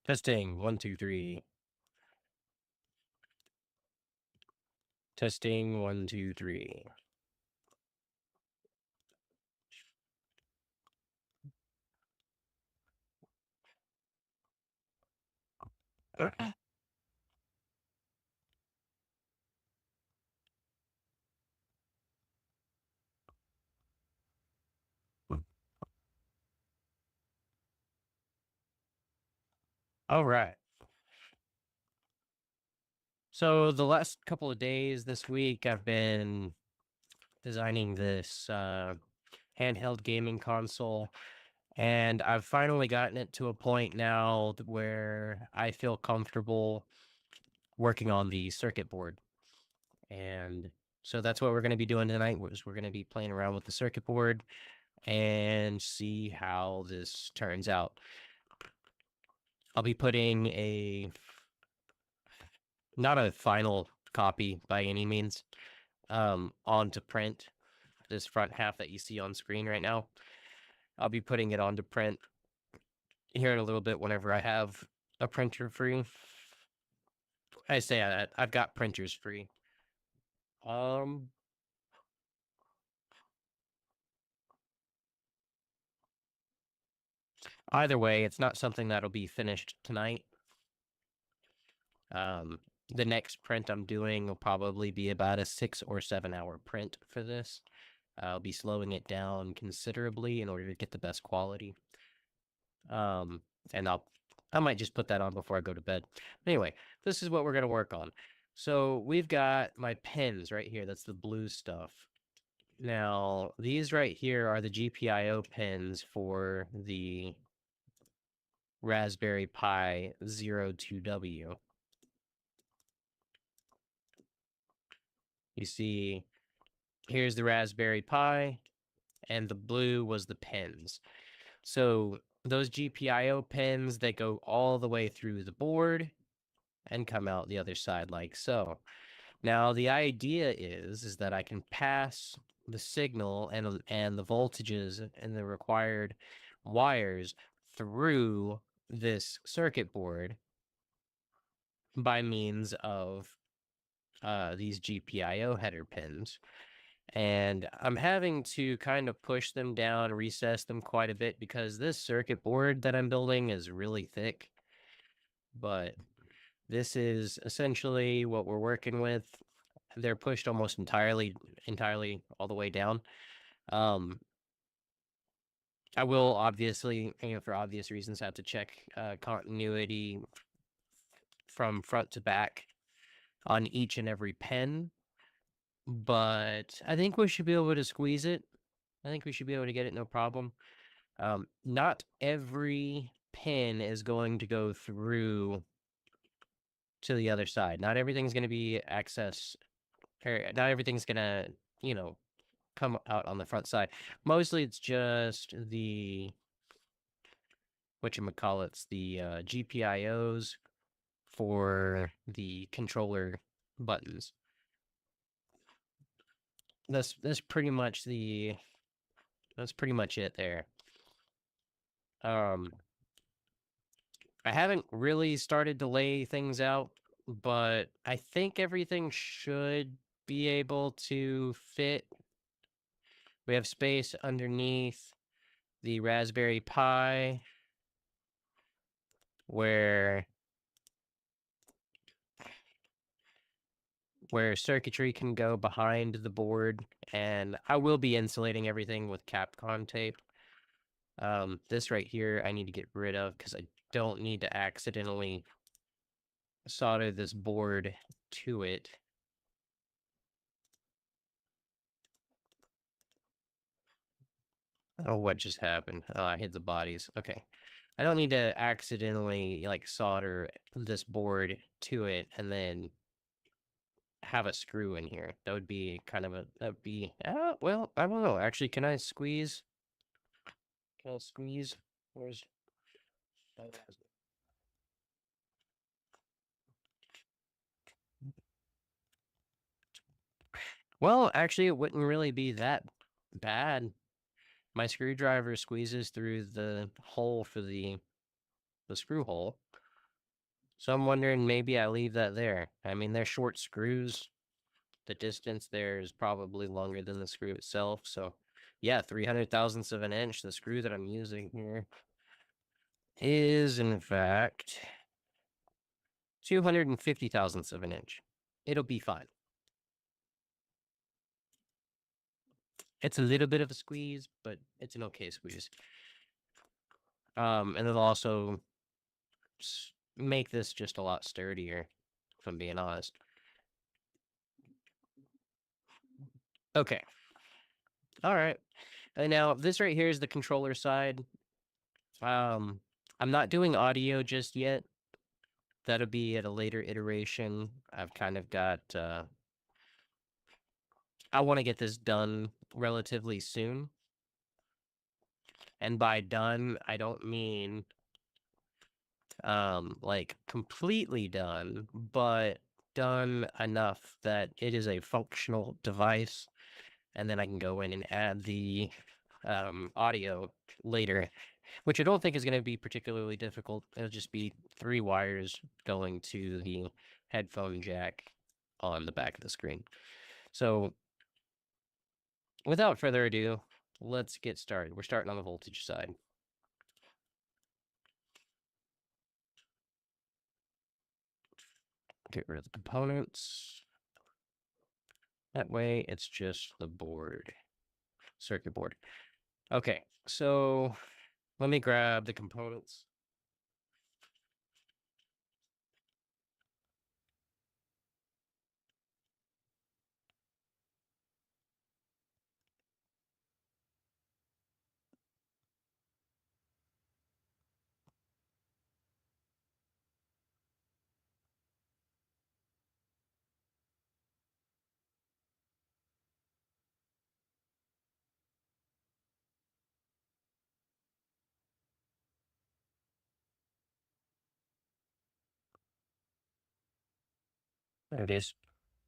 Testing 1 2 3. Testing 1 2 3. All right. So the last couple of days this week, I've been designing this handheld gaming console, and I've finally gotten it to a point now where I feel comfortable working on the circuit board. And so that's what we're going to be doing tonight. We're going to be playing around with the circuit board and see how this turns out. I'll be putting not a final copy by any means, onto print. This front half that you see on screen right now, I'll be putting it onto print here in a little bit whenever I have a printer free. I say that I've got printers free. Either way, it's not something that'll be finished tonight. The next print I'm doing will probably be about a 6 or 7 hour print for this. I'll be slowing it down considerably in order to get the best quality. And I might just put that on before I go to bed. But anyway, this is what we're gonna work on. So we've got my pins right here. That's the blue stuff. Now, these right here are the GPIO pins for the Raspberry Pi 02W. You see, here's the Raspberry Pi, and the blue was the pins. So those GPIO pins, they go all the way through the board and come out the other side like so. Now the idea is that I can pass the signal and the voltages and the required wires through this circuit board by means of these GPIO header pins. And I'm having to kind of push them down, recess them quite a bit because this circuit board that I'm building is really thick. But this is essentially what we're working with. They're pushed almost entirely all the way down. I will obviously, for obvious reasons, have to check continuity from front to back on each and every pen. But I think we should be able to squeeze it. I think we should be able to get it no problem. Not every pin is going to go through to the other side. Not everything's going to be not everything's going to, come out on the front side. Mostly it's just the, whatchamacallits, the GPIOs for the controller buttons. That's pretty much that's pretty much it there. I haven't really started to lay things out, but I think everything should be able to fit. We have space underneath the Raspberry Pi where circuitry can go behind the board, and I will be insulating everything with Capcom tape. This right here I need to get rid of because I don't need to accidentally solder this board to it. Oh, what just happened? Oh, I hit the bodies. Okay. I don't need to accidentally, solder this board to it and then have a screw in here. That would be kind of well, I don't know. Actually, can I squeeze? Can I squeeze? Where's... Well, actually, it wouldn't really be that bad. My screwdriver squeezes through the hole for the screw hole. So I'm wondering maybe I leave that there. I mean, they're short screws. The distance there is probably longer than the screw itself. So yeah, 300 thousandths of an inch. The screw that I'm using here is in fact 250 thousandths of an inch. It'll be fine. It's a little bit of a squeeze, but it's an okay squeeze. And it'll also make this just a lot sturdier, if I'm being honest. Okay. All right. And now this right here is the controller side. I'm not doing audio just yet. That'll be at a later iteration. I've kind of got I want to get this done relatively soon. And by done, I don't mean like completely done, but done enough that it is a functional device, and then I can go in and add the audio later, which I don't think is going to be particularly difficult. It'll just be 3 wires going to the headphone jack on the back of the screen. So without further ado, let's get started. We're starting on the voltage side. Get rid of the components. That way, it's just the board, circuit board. Okay, so let me grab the components. There it is.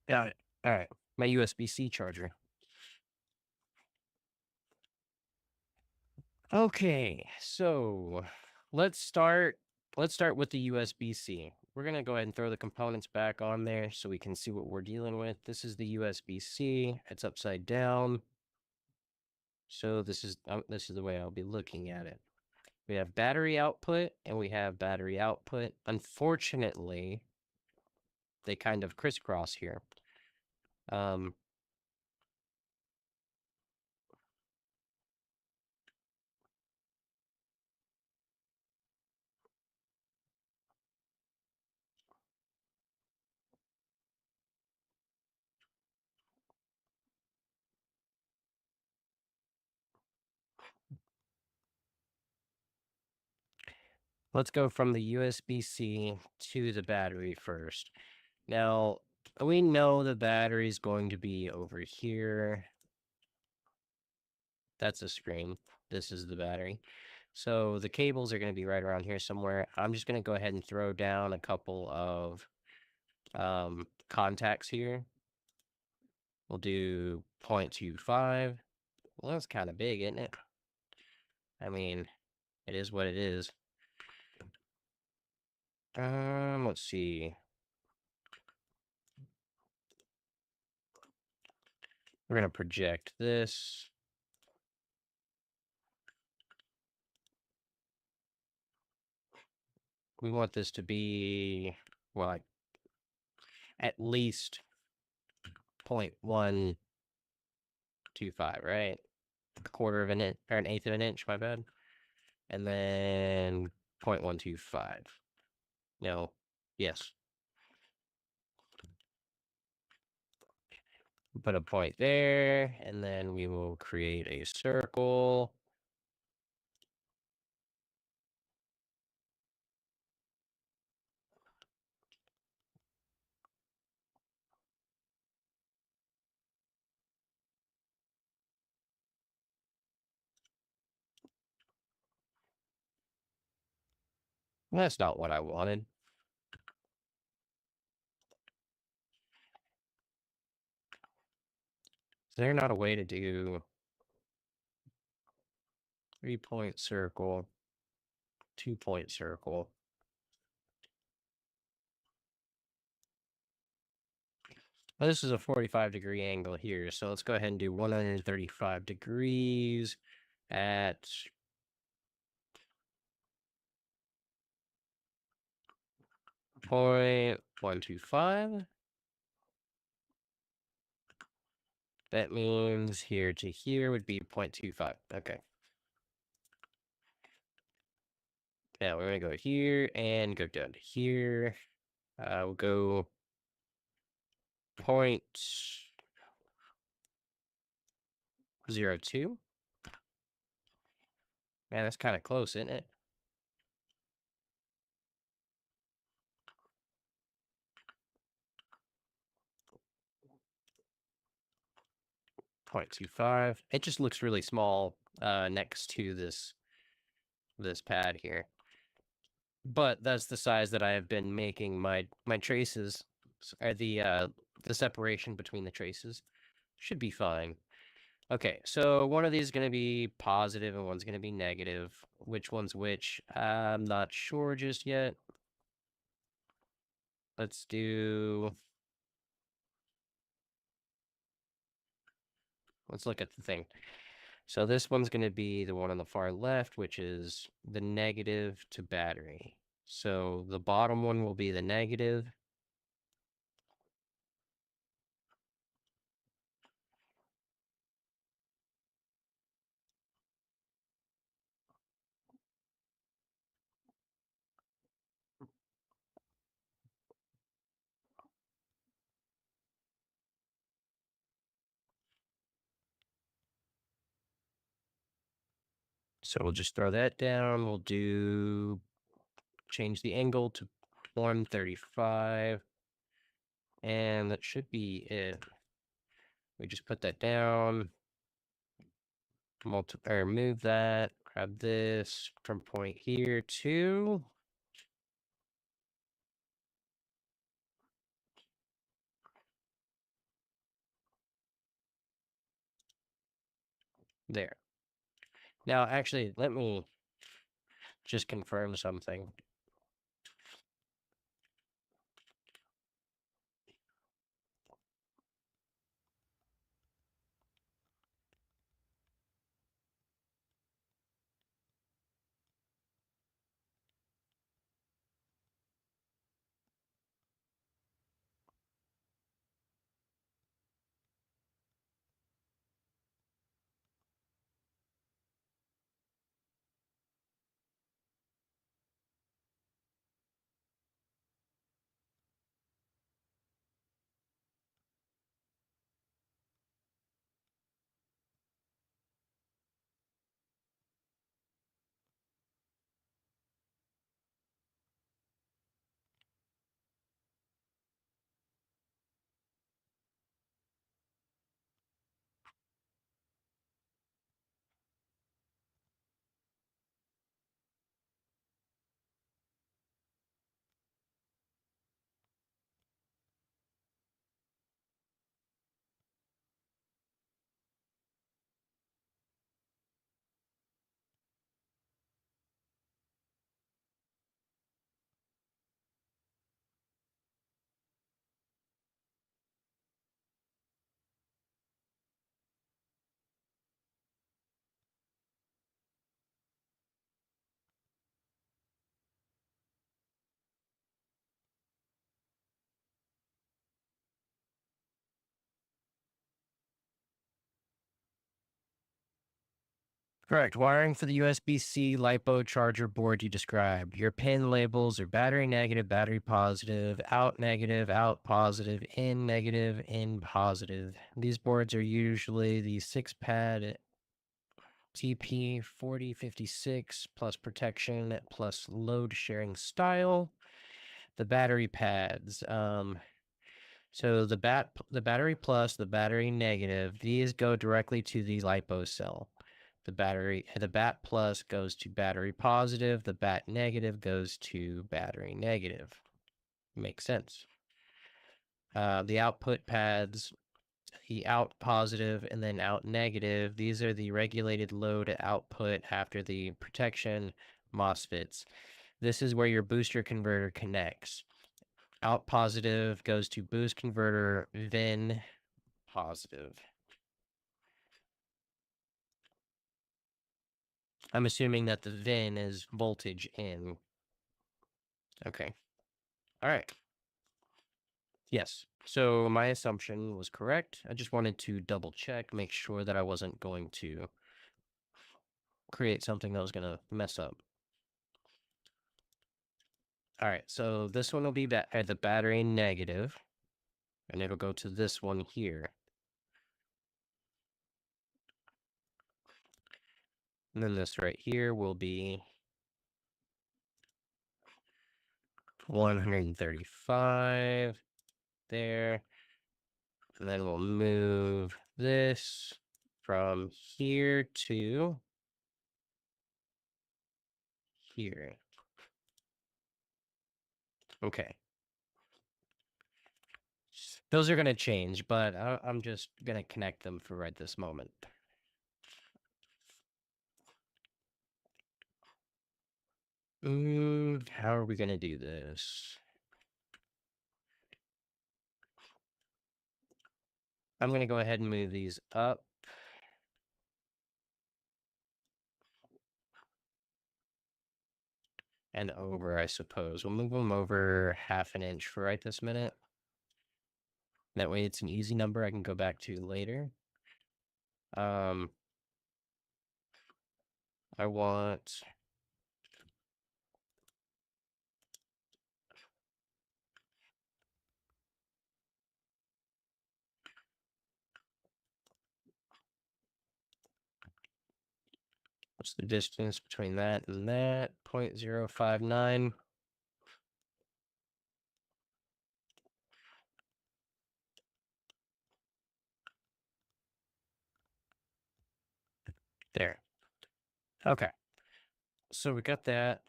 Got it. All right, my USB-C charger. Okay, so let's start. Let's start with the USB-C. We're gonna go ahead and throw the components back on there so we can see what we're dealing with. This is the USB-C. It's upside down. So this is the way I'll be looking at it. We have battery output and we have battery output. Unfortunately, they kind of crisscross here. Let's go from the USB-C to the battery first. Now, we know the battery is going to be over here. That's a screen. This is the battery. So the cables are going to be right around here somewhere. I'm just going to go ahead and throw down a couple of contacts here. We'll do 0.25. Well, that's kind of big, isn't it? I mean, it is what it is. Let's see. We're going to project this. We want this to be, well, like, at least 0.125, right? A quarter of an inch, or an eighth of an inch, my bad. And then 0.125. No, yes. Put a point there, and then we will create a circle. That's not what I wanted. Is there not a way to do 3-point circle, 2-point circle? Well, this is a 45-degree angle here, so let's go ahead and do 135 degrees at 0.125. That means here to here would be 0.25. Okay. Now we're going to go here and go down to here. We'll go 0.02. Man, that's kind of close, isn't it? 0.25. It just looks really small next to this pad here. But that's the size that I have been making my traces, or the separation between the traces. Should be fine. Okay, so one of these is going to be positive and one's going to be negative. Which one's which? I'm not sure just yet. Let's look at the thing. So this one's going to be the one on the far left, which is the negative to battery. So the bottom one will be the negative. So we'll just throw that down. We'll change the angle to 135. And that should be it. We just put that down. Move that. Grab this from point here to there. Now, actually, let me just confirm something. Correct. Wiring for the USB-C LiPo charger board you described. Your pin labels are battery negative, battery positive, out negative, out positive, in positive. These boards are usually the 6-pad TP4056 plus protection plus load sharing style. The battery pads. So the battery plus, the battery negative, these go directly to the LiPo cell. The bat plus goes to battery positive, the bat negative goes to battery negative. Makes sense. The output pads, the out positive and then out negative, these are the regulated load output after the protection MOSFETs. This is where your booster converter connects. Out positive goes to boost converter, VIN positive. I'm assuming that the VIN is voltage in. Okay. All right. Yes. So my assumption was correct. I just wanted to double check, make sure that I wasn't going to create something that was going to mess up. All right. So this one will be at the battery negative, and it'll go to this one here. And then this right here will be 135 there. And then we'll move this from here to here. Okay. Those are going to change, but I'm just going to connect them for right this moment. How are we going to do this? I'm going to go ahead and move these up. And over, I suppose. We'll move them over half an inch for right this minute. That way it's an easy number I can go back to later. I want... What's the distance between that and that? 0.059. There. Okay. So we got that.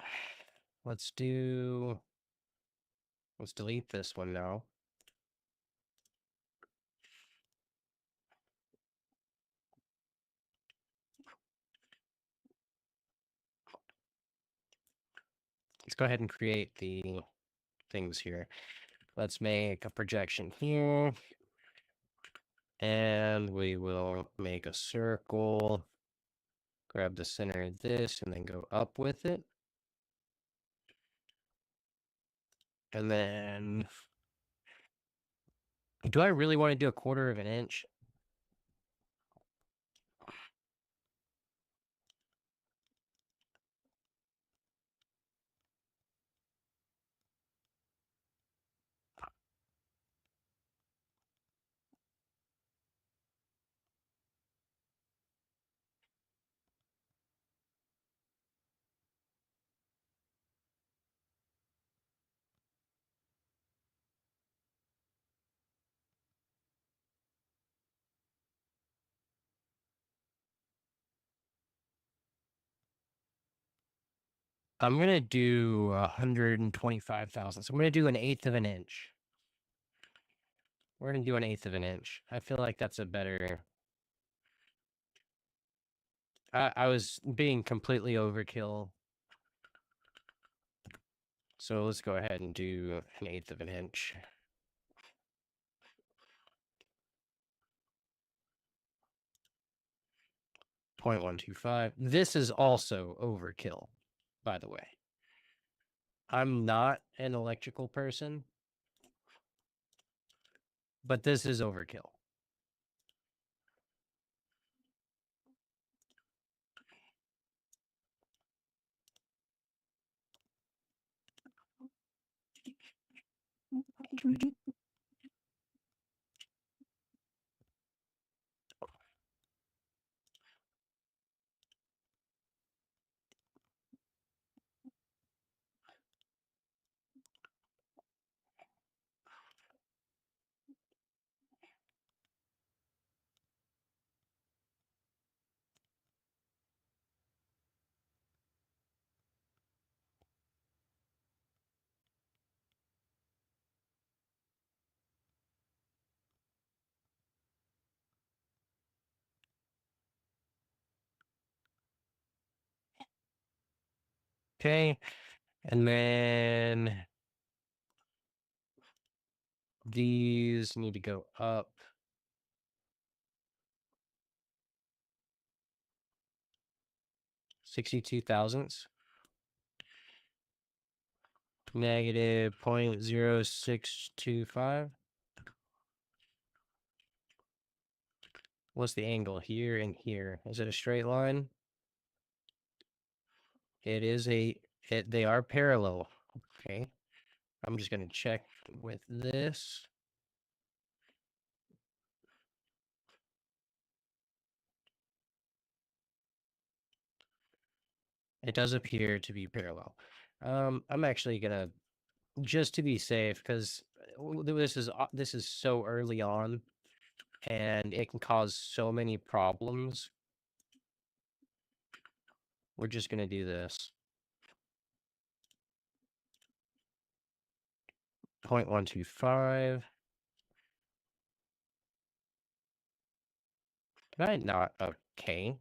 Let's delete this one now. Let's go ahead and create the things here. Let's make a projection here. And we will make a circle. Grab the center of this and then go up with it. And then, do I really want to do 1/4 of an inch? I'm going to do 125 thousandths. I'm going to do 1/8 of an inch. We're going to do 1/8 of an inch. I feel like that's a better... I was being completely overkill. So let's go ahead and do 1/8 of an inch. 0.125. This is also overkill, by the way. I'm not an electrical person, but this is overkill. Okay, and then These need to go up 62 thousandths. Negative 0.0625. What's the angle here and here? Is it a straight line? It is they are parallel. Okay. I'm just going to check with this. It does appear to be parallel. I'm actually going to, just to be safe, because this is so early on, and it can cause so many problems. We're just going to do this. 0.125. Can I not? Okay.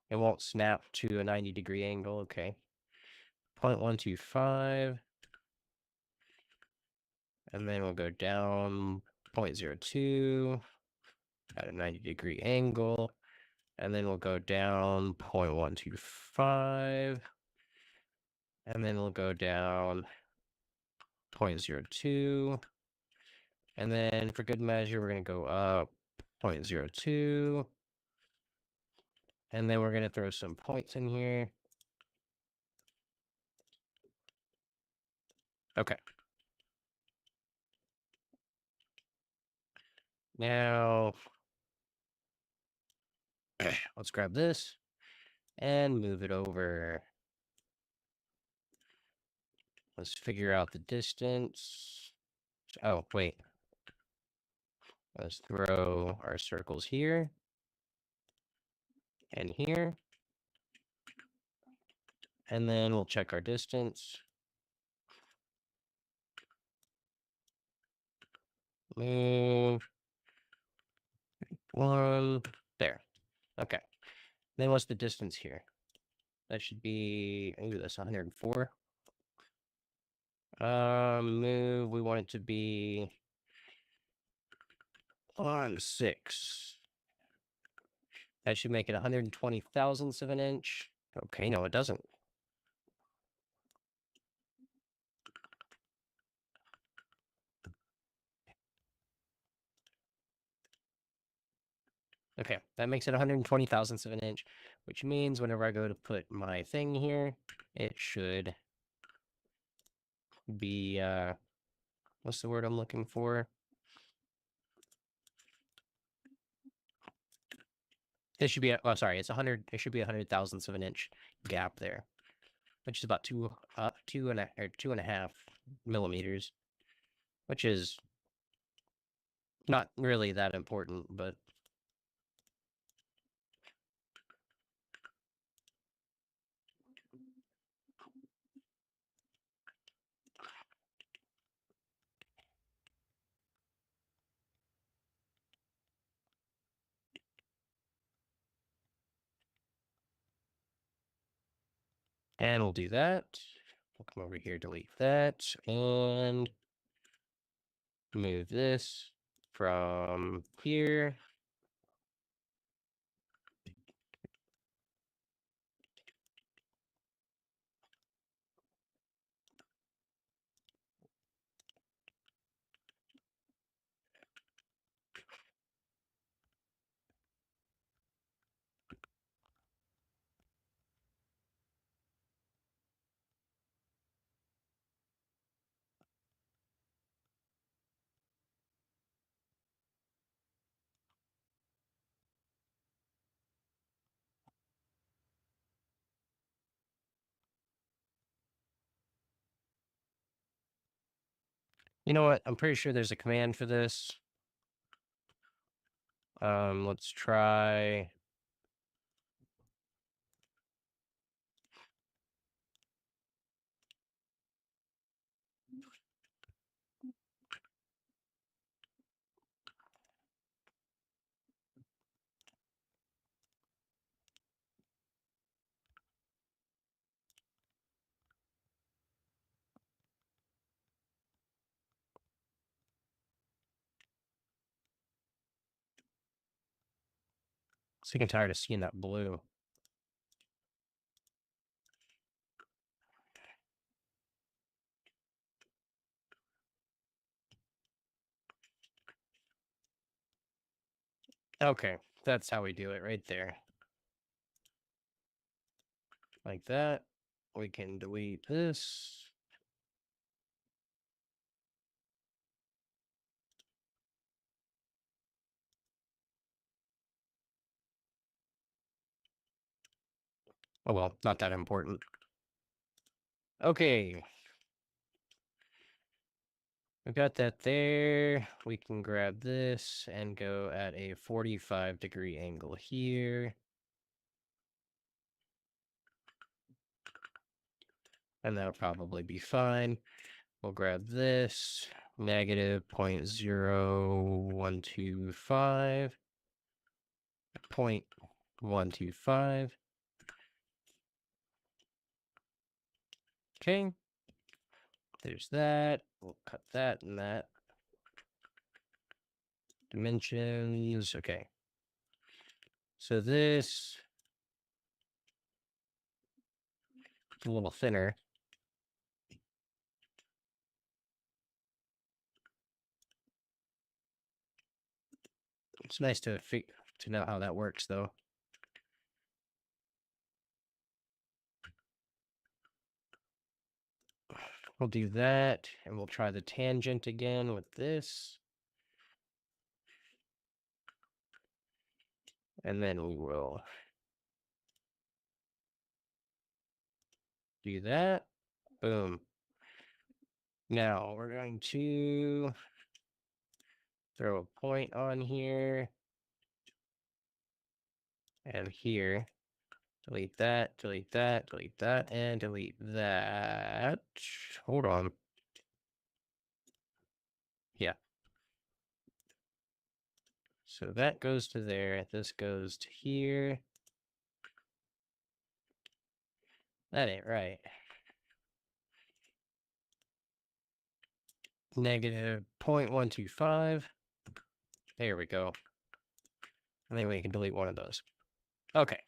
It won't snap to a 90-degree angle. Okay. 0.125. And then we'll go down 0.02 at a 90-degree angle. And then we'll go down 0.125. And then we'll go down 0.02. And then for good measure, we're going to go up 0.02. And then we're going to throw some points in here. Okay. Now, let's grab this and move it over. Let's figure out the distance. Oh, wait. Let's throw our circles here and here. And then we'll check our distance. Move. One. There. Okay. Then what's the distance here? That should be, ooh, that's 104. Move, we want it to be on 6. That should make it 120 thousandths of an inch. Okay, no, it doesn't. Okay, that makes it 120 thousandths of an inch, which means whenever I go to put my thing here, it should be, what's the word I'm looking for? It should be, oh, sorry, it's 100, it should be 100 thousandths of an inch gap there, which is about 2.5 millimeters, which is not really that important, but and we'll do that. We'll come over here, delete that, and move this from here. You know what? I'm pretty sure there's a command for this. Let's try. Sick and tired of seeing that blue. Okay, that's how we do it right there. Like that. We can delete this. Oh well, not that important. Okay. We got that there. We can grab this and go at a 45-degree angle here. And that'll probably be fine. We'll grab this, negative 0.0125, 0.125. Okay. There's that. We'll cut that and that. Dimensions. Okay. So this is a little thinner. It's nice to know how that works, though. We'll do that, and we'll try the tangent again with this. And then we will do that. Boom. Now we're going to throw a point on here and here. Delete that, delete that, delete that, and delete that. Hold on. Yeah. So that goes to there. This goes to here. That ain't right. Negative 0.125. There we go. And then we can delete one of those. Okay.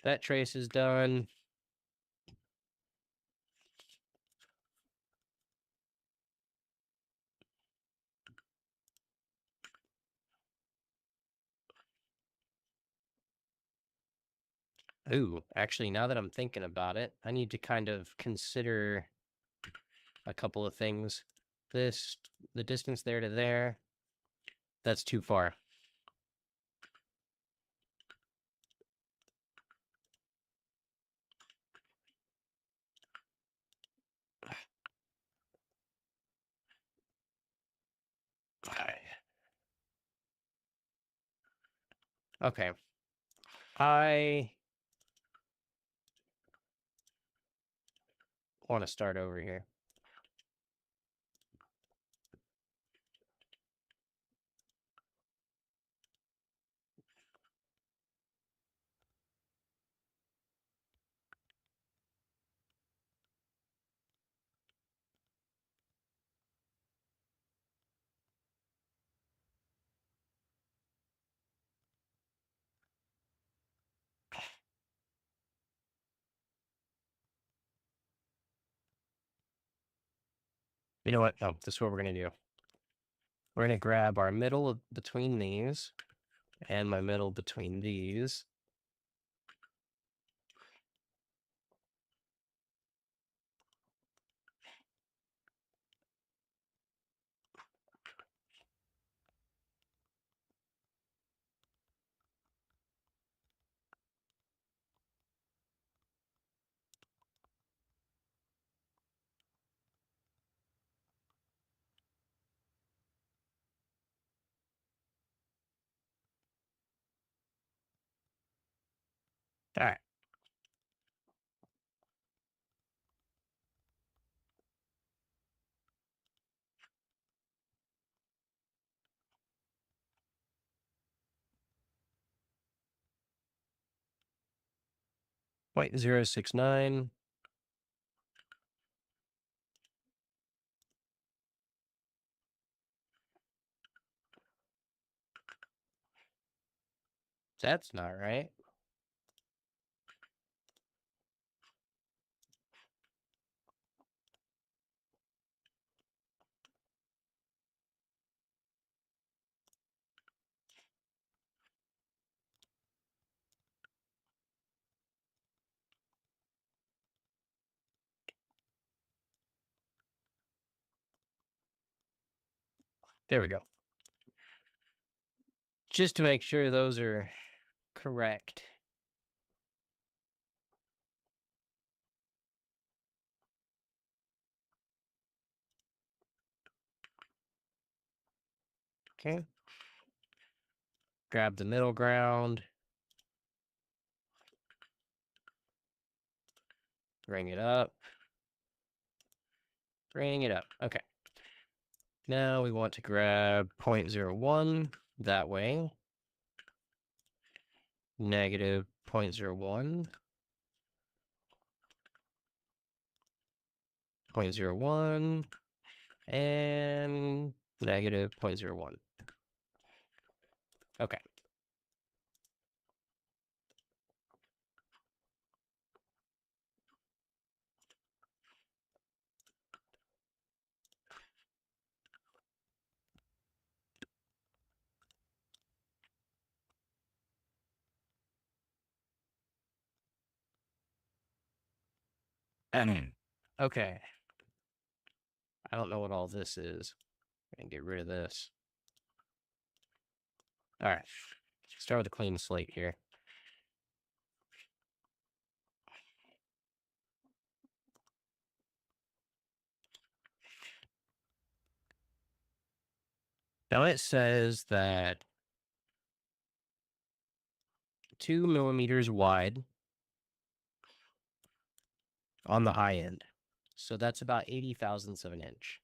That trace is done. Ooh, actually, now that I'm thinking about it, I need to kind of consider a couple of things. The distance there to there, that's too far. Okay. I want to start over here. You know what? No, this is what we're going to do. We're going to grab our middle between these and my middle between these. All right. Point 0.069. That's not right. There we go. Just to make sure those are correct. Okay. Grab the middle ground. Bring it up. Bring it up. Okay. Now we want to grab 0.01 that way. Negative 0.01. 0.01. And negative 0.01. Okay. Okay. I don't know what all this is. And get rid of this. All right. Start with a clean slate here. Now it says that 2 millimeters wide on the high end. So that's about 80 thousandths of an inch.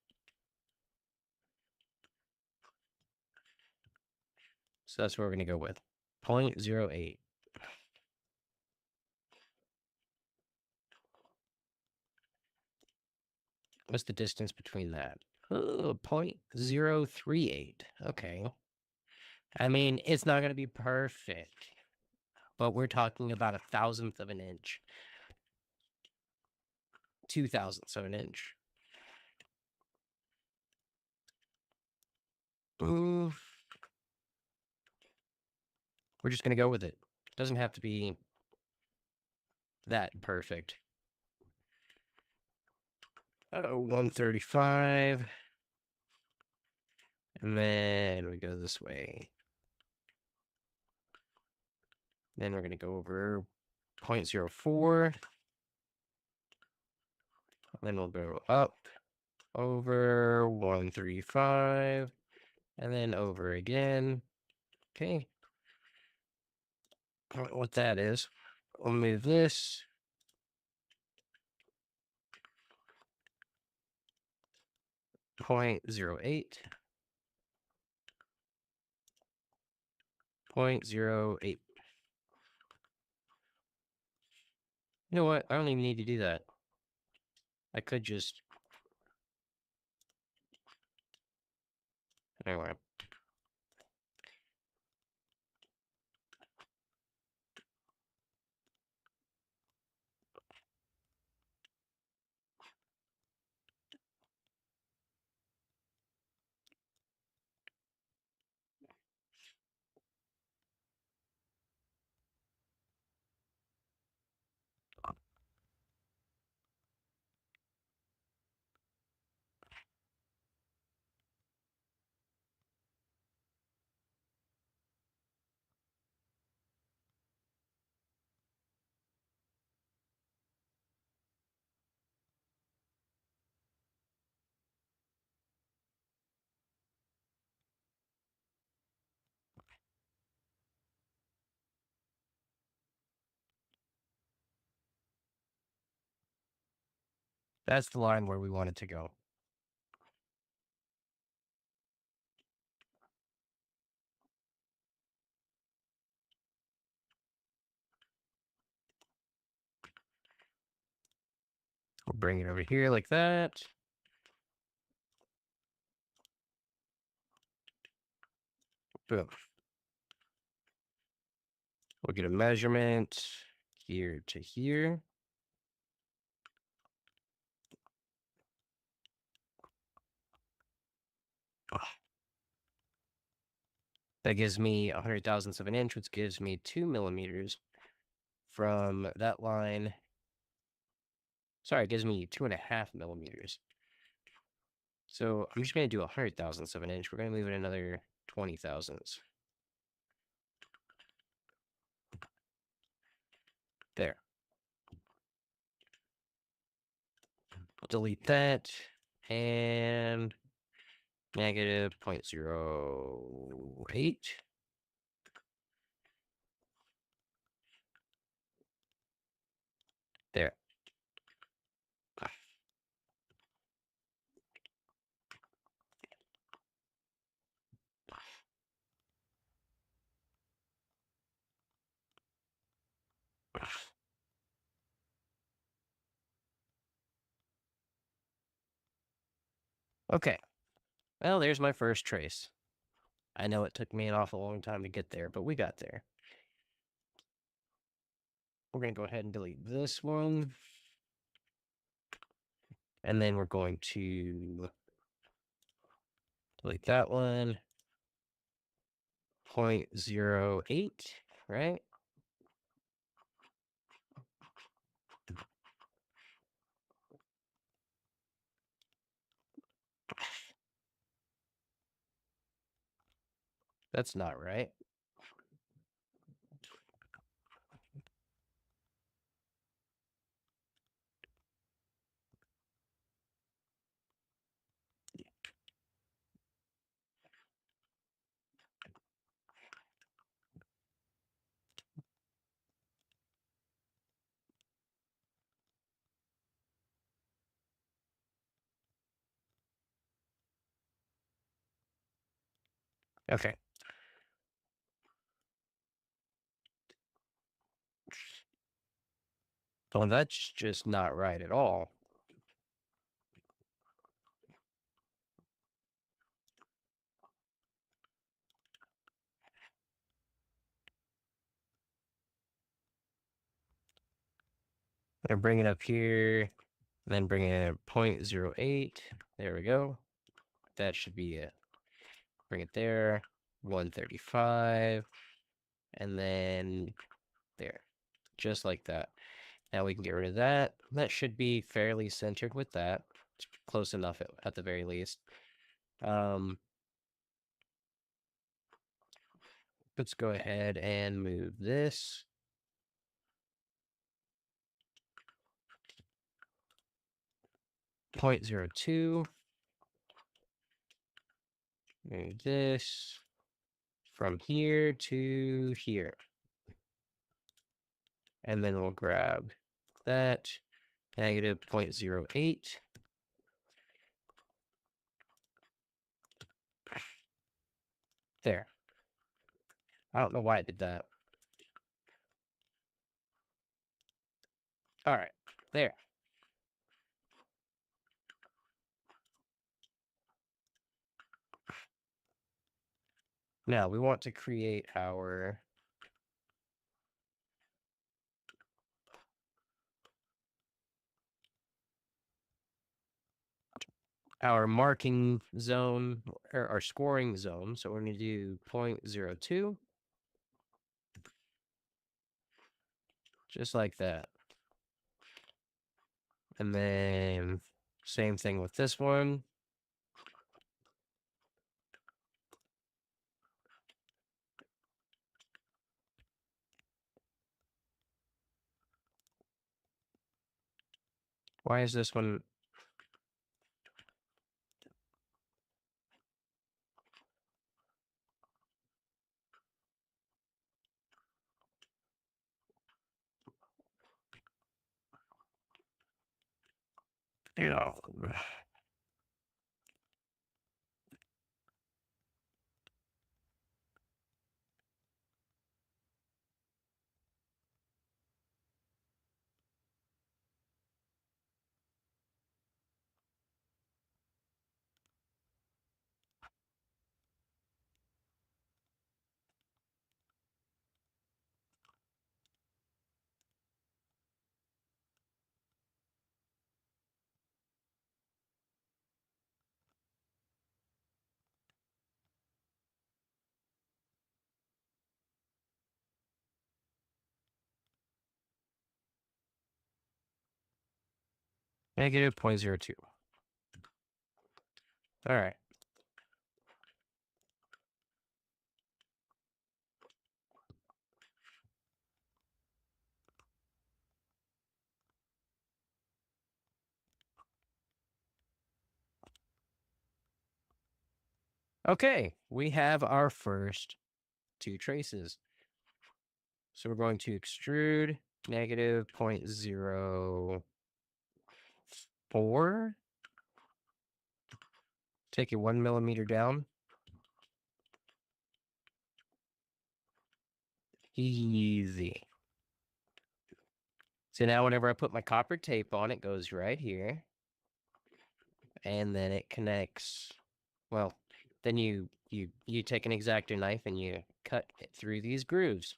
So that's what we're going to go with. 0.08. What's the distance between that? Oh, 0.038. Okay. I mean, it's not going to be perfect, but we're talking about 1,000th of an inch. 2,000ths of an inch. Ooh. We're just going to go with it. Doesn't have to be that perfect. Oh, 135. And then we go this way. Then we're going to go over 0.04. And then we'll go up over 135. And then over again. Okay. I don't know what that is. We'll move this. .08. 0.08. You know what? I don't even need to do that. I could just... Anyway. That's the line where we want it to go. We'll bring it over here like that. Boom. We'll get a measurement here to here. That gives me 100 thousandths of an inch, which gives me 2 millimeters from that line. Sorry, it gives me 2.5 millimeters. So I'm just going to do 100 thousandths of an inch. We're going to move it another 20 thousandths. There. Delete that. And negative 0.08. There. Okay. Well, there's my first trace. I know it took me an awful long time to get there, but we got there. We're going to go ahead and delete this one. And then we're going to delete that one. 0.08, right? That's not right. Okay. Well, that's just not right at all. I'm bring it up here, then bring it 0.08. There we go. That should be it. Bring it there. 135. And then there. Just like that. Now we can get rid of that. That should be fairly centered with that. It's close enough at the very least. Let's go ahead and move this. .02. Move this from here to here. And then we'll grab that. Negative 0.08. There. I don't know why I did that. All right. There. Now we want to create our marking zone, or our scoring zone. So we're going to do 0.02. Just like that. And then same thing with this one. Why is this one? You know. Negative 0.02. All right. Okay, we have our first two traces. So we're going to extrude negative 0.04. Take it 1 millimeter down. Easy. So now whenever I put my copper tape on, it goes right here. And then it connects. Well, then you take an X-Acto knife and you cut it through these grooves.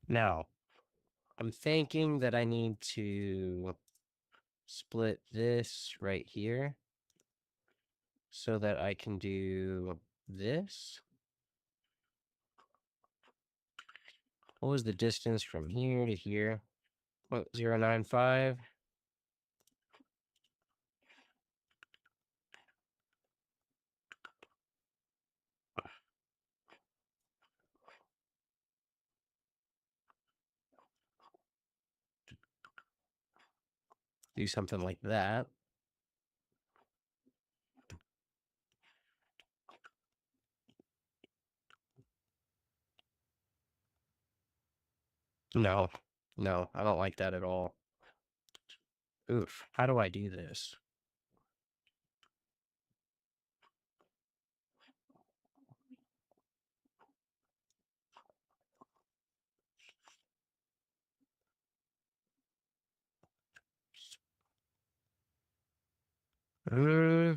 Now, I'm thinking that I need to split this right here so that I can do this. What was the distance from here to here? What, 0.95? Do something like that. No, no, I don't like that at all. Oof, how do I do this? Uh,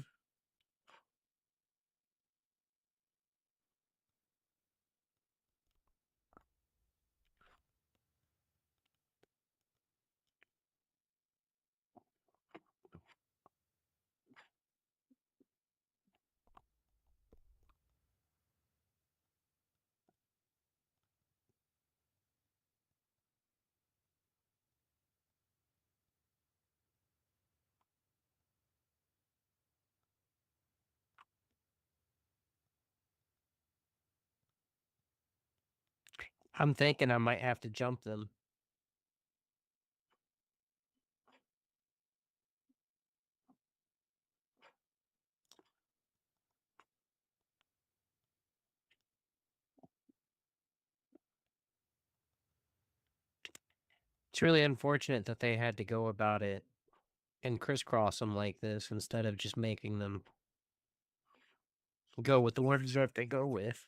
I'm thinking I might have to jump them. It's really unfortunate that they had to go about it and crisscross them like this instead of just making them go with the ones that they go with.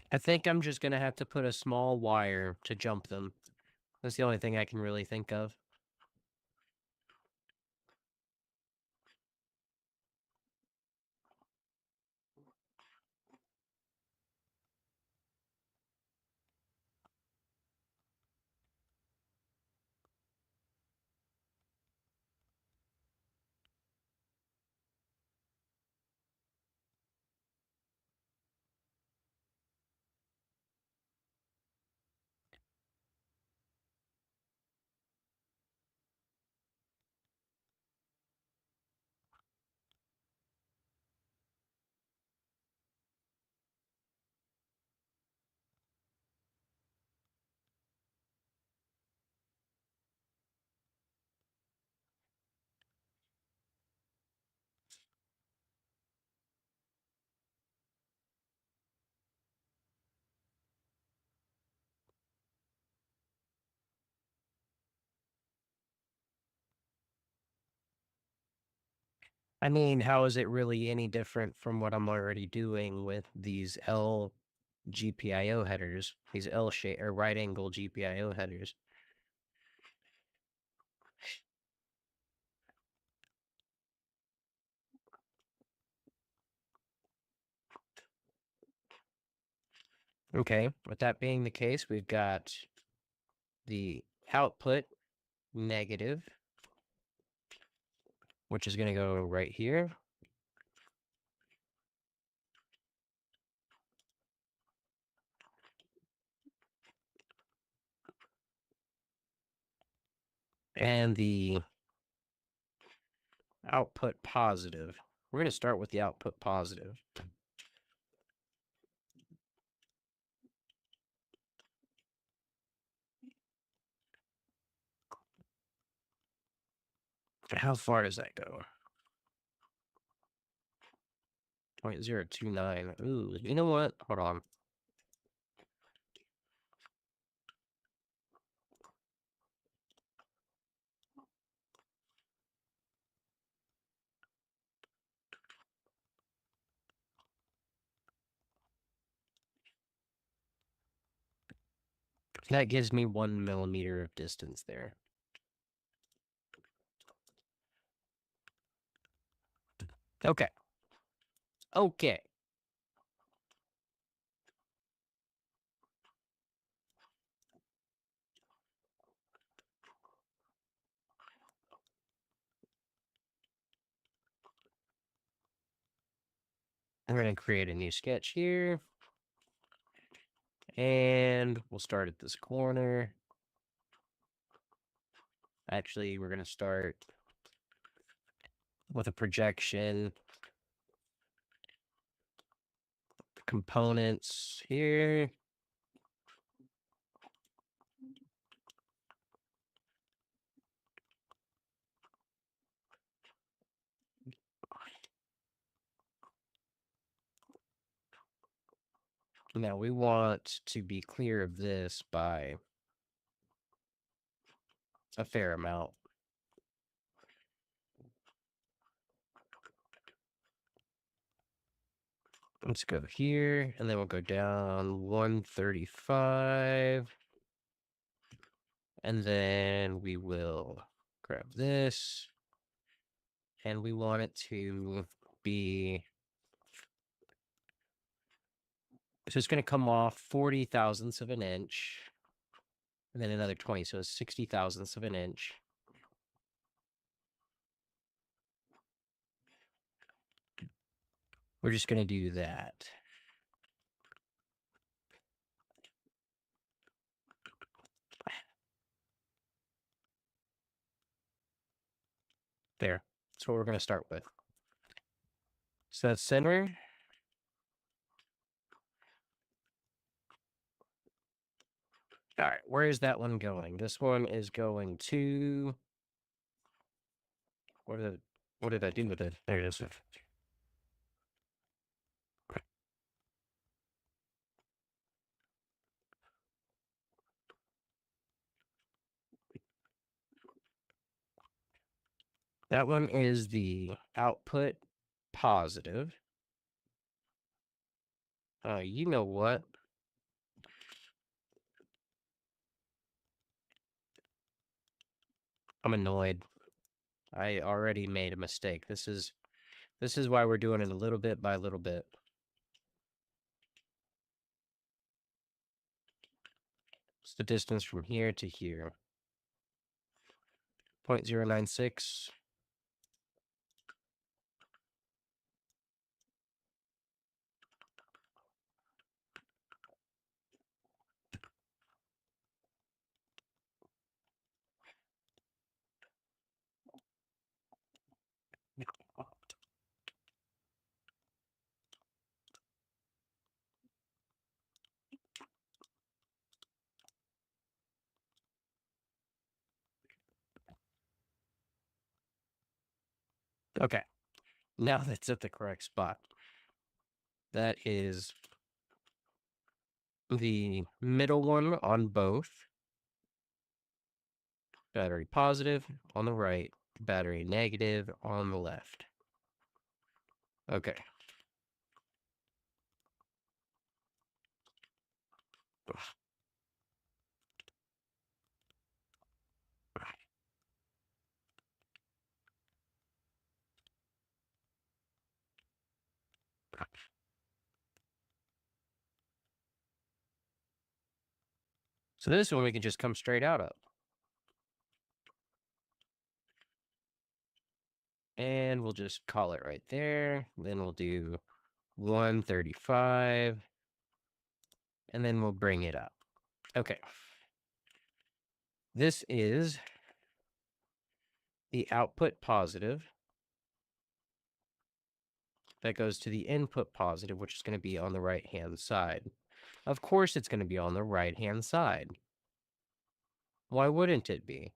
I think I'm just gonna have to put a small wire to jump them. That's the only thing I can really think of. I mean, how is it really any different from what I'm already doing with these L GPIO headers, these L shape or right angle GPIO headers? Okay, with that being the case, we've got the output negative, which is going to go right here. And the output positive. We're going to start with the output positive. How far does that go? 0.029. Ooh, you know what? Hold on. That gives me 1 millimeter of distance there. Okay. Okay. We're going to create a new sketch here. And we'll start at this corner. Actually, we're going to start with a projection. Components here. Now we want to be clear of this by a fair amount. Let's go here, and then we'll go down 135. And then we will grab this, and we want it to be, so it's going to come off 40 thousandths of an inch, and then another 20, so it's 60 thousandths of an inch. We're just going to do that. There. That's what we're going to start with. So that's center. All right, where is that one going? This one is going to, what did I do with it? There it is. That one is the output positive. You know what? I'm annoyed. I already made a mistake. This is why we're doing it a little bit by little bit. It's the distance from here to here. 0.096. Okay. Now that's at the correct spot. That is the middle one on both. Battery positive on the right, battery negative on the left. Okay. So this one we can just come straight out of. And we'll just call it right there. Then we'll do 135. And then we'll bring it up. Okay. This is the output positive that goes to the input positive, which is going to be on the right-hand side. Of course, it's going to be on the right-hand side. Why wouldn't it be?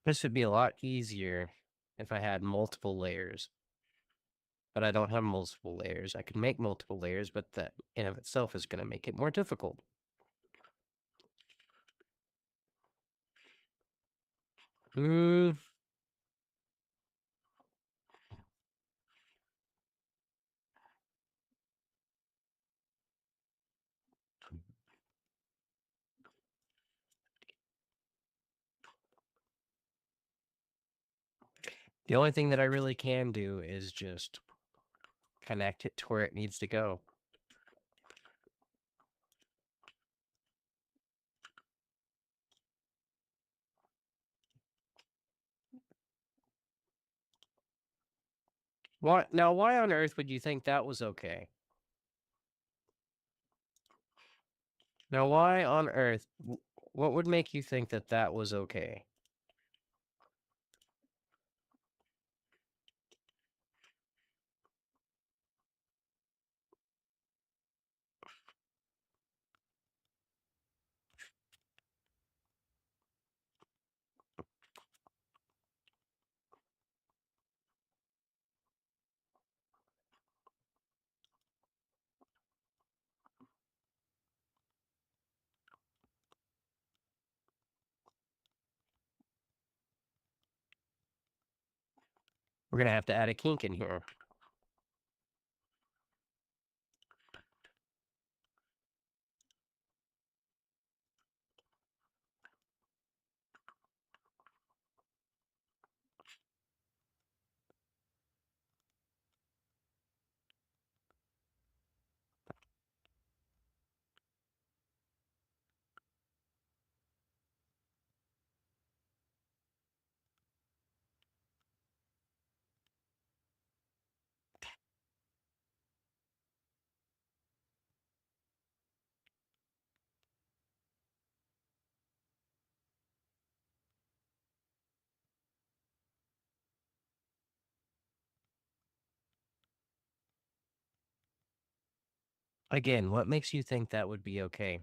This would be a lot easier if I had multiple layers. But I don't have multiple layers. I could make multiple layers, but that in of itself is going to make it more difficult. The only thing that I really can do is just connect it to where it needs to go. Why on earth would you think that was okay? Now, why on earth, what would make you think that that was okay? We're going to have to add a kink in here. Again, what makes you think that would be okay?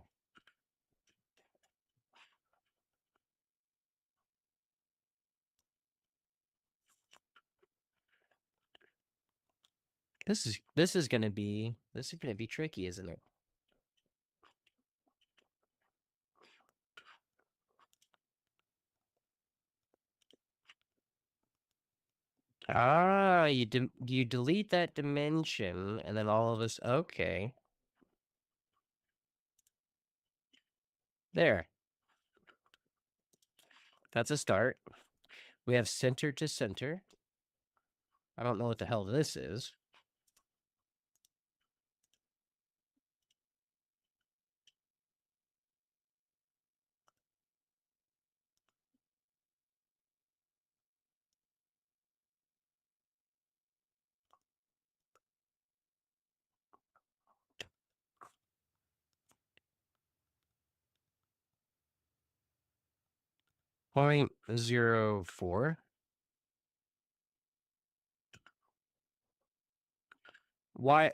This is gonna be tricky, isn't it? Ah, you delete that dimension, and then all of us. Okay, there. That's a start. We have center to center. I don't know what the hell this is. .04. Why?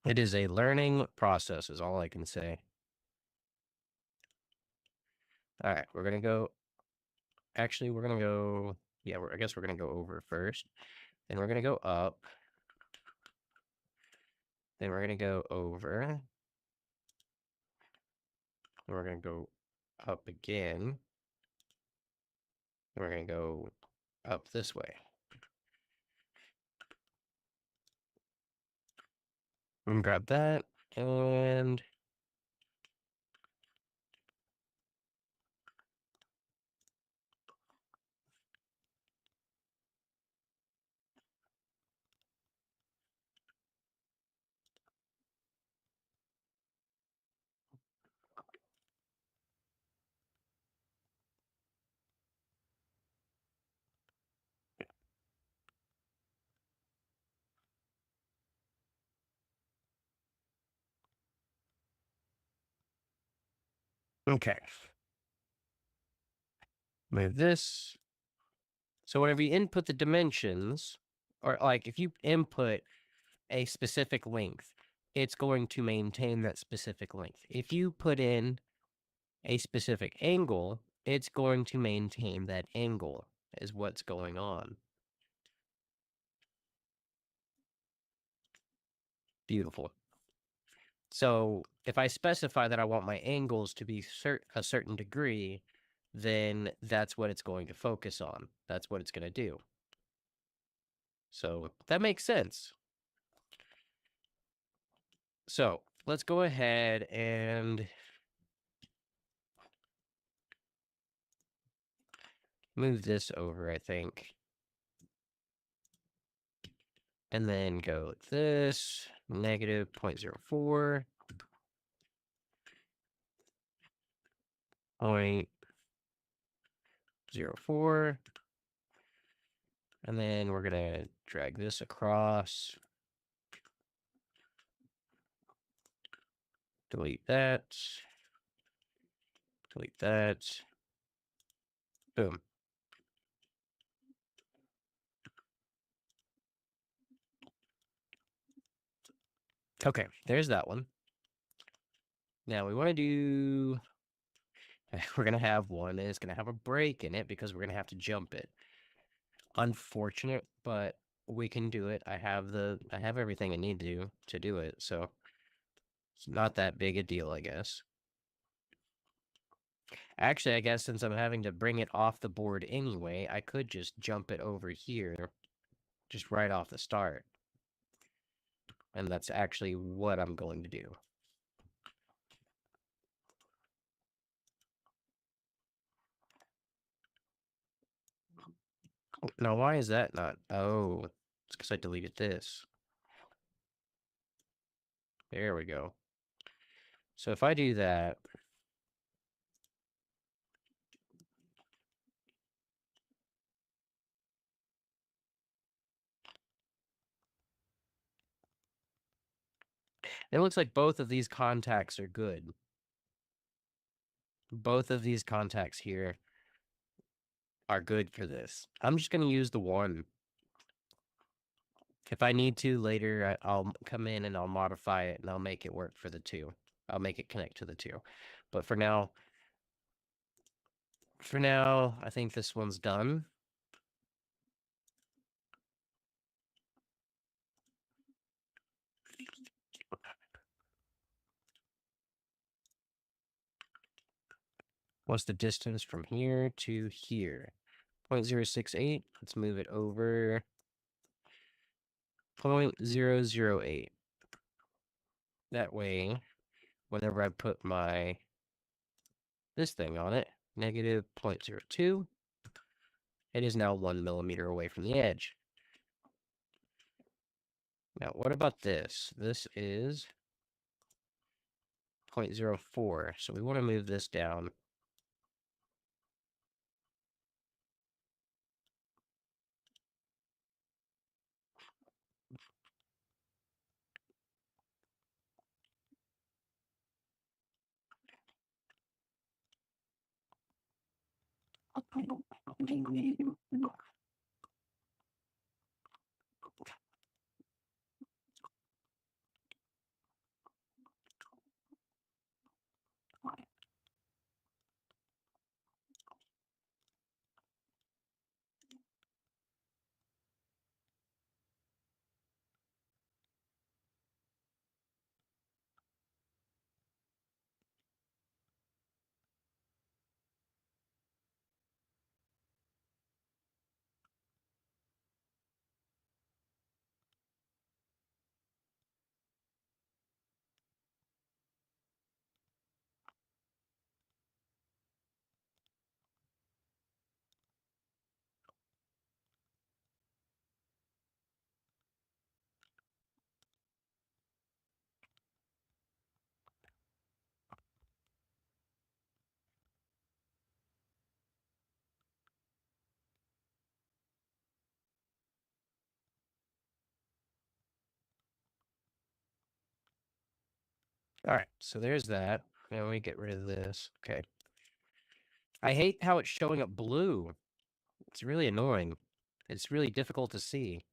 It is a learning process, is all I can say. All right, we're gonna go. Actually, we're gonna go. Yeah, I guess we're gonna go over first. Then we're gonna go up. Then we're gonna go over. And we're gonna go up again. And we're gonna go up this way. And grab that. And okay. Move this. So whenever you input the dimensions, or like if you input a specific length, it's going to maintain that specific length. If you put in a specific angle, it's going to maintain that angle, is what's going on. Beautiful. So if I specify that I want my angles to be a certain degree, then that's what it's going to focus on. That's what it's going to do. So that makes sense. So let's go ahead and move this over, I think. And then go like this, negative 0.04, 0.04. And then we're going to drag this across. Delete that. Delete that. Boom. Okay, there's that one. Now we want to do... We're going to have one, and it's going to have a break in it because we're going to have to jump it. Unfortunate, but we can do it. I have everything I need to do it, so it's not that big a deal, I guess. Actually, I guess since I'm having to bring it off the board anyway, I could just jump it over here, just right off the start. And that's actually what I'm going to do. Now, why is that not? Oh, it's because I deleted this. There we go. So if I do that, it looks like both of these contacts are good. Both of these contacts here are good for this. I'm just going to use the one. If I need to later, I'll come in and I'll modify it and I'll make it work for the two. I'll make it connect to the two. But for now, I think this one's done. What's the distance from here to here? 0.068. Let's move it over 0.008. That way, whenever I put this thing on it, negative 0.02, it is now 1 millimeter away from the edge. Now, what about this? This is 0.04, so we want to move this down. All right, so there's that. Now we get rid of this. Okay. I hate how it's showing up blue. It's really annoying. It's really difficult to see.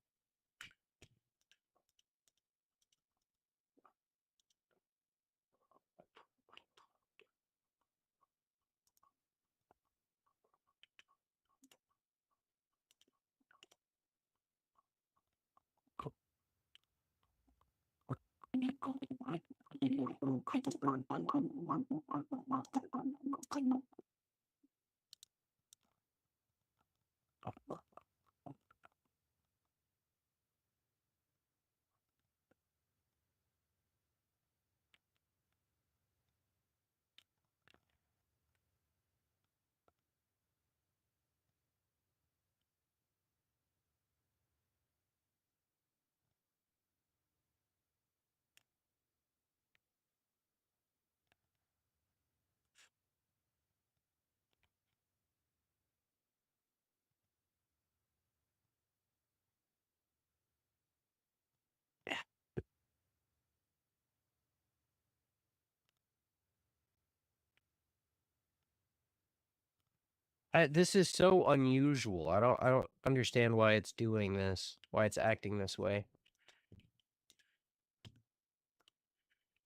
This is so unusual. I don't understand why it's doing this. Why it's acting this way.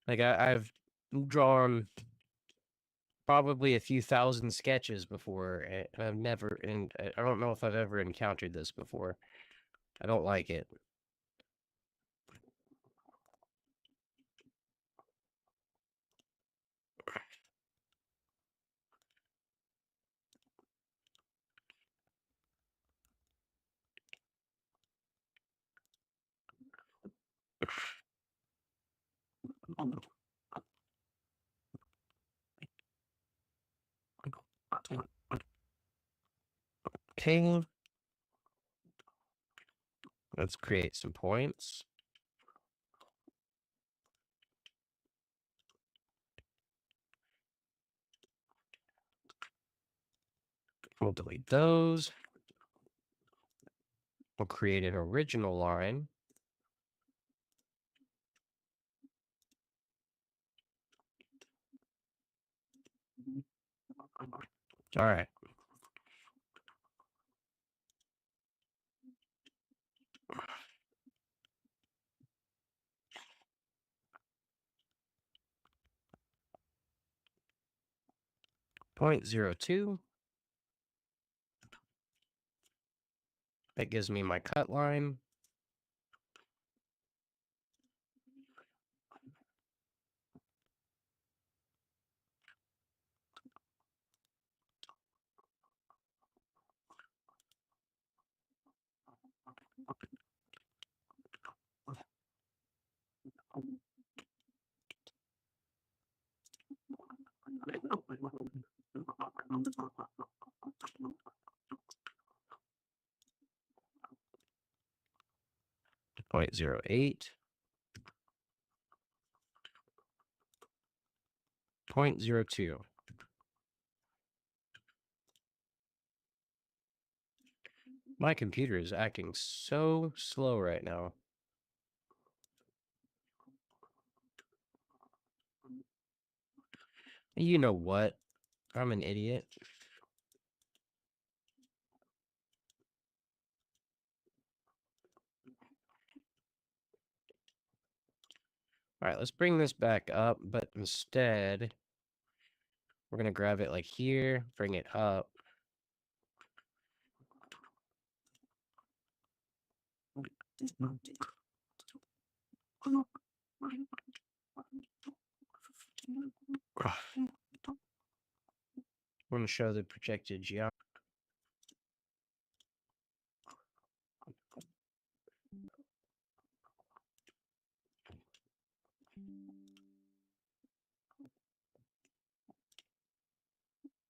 Like I've drawn probably a few thousand sketches before, and I've never, and I don't know if I've ever encountered this before. I don't like it. Okay. Let's create some points. We'll delete those. We'll create an original line. All right. .02. That gives me my cut line. .08. .02. My computer is acting so slow right now. You know what? I'm an idiot. All right, let's bring this back up, but instead, we're going to grab it like here, bring it up. We're going to show the projected geometry.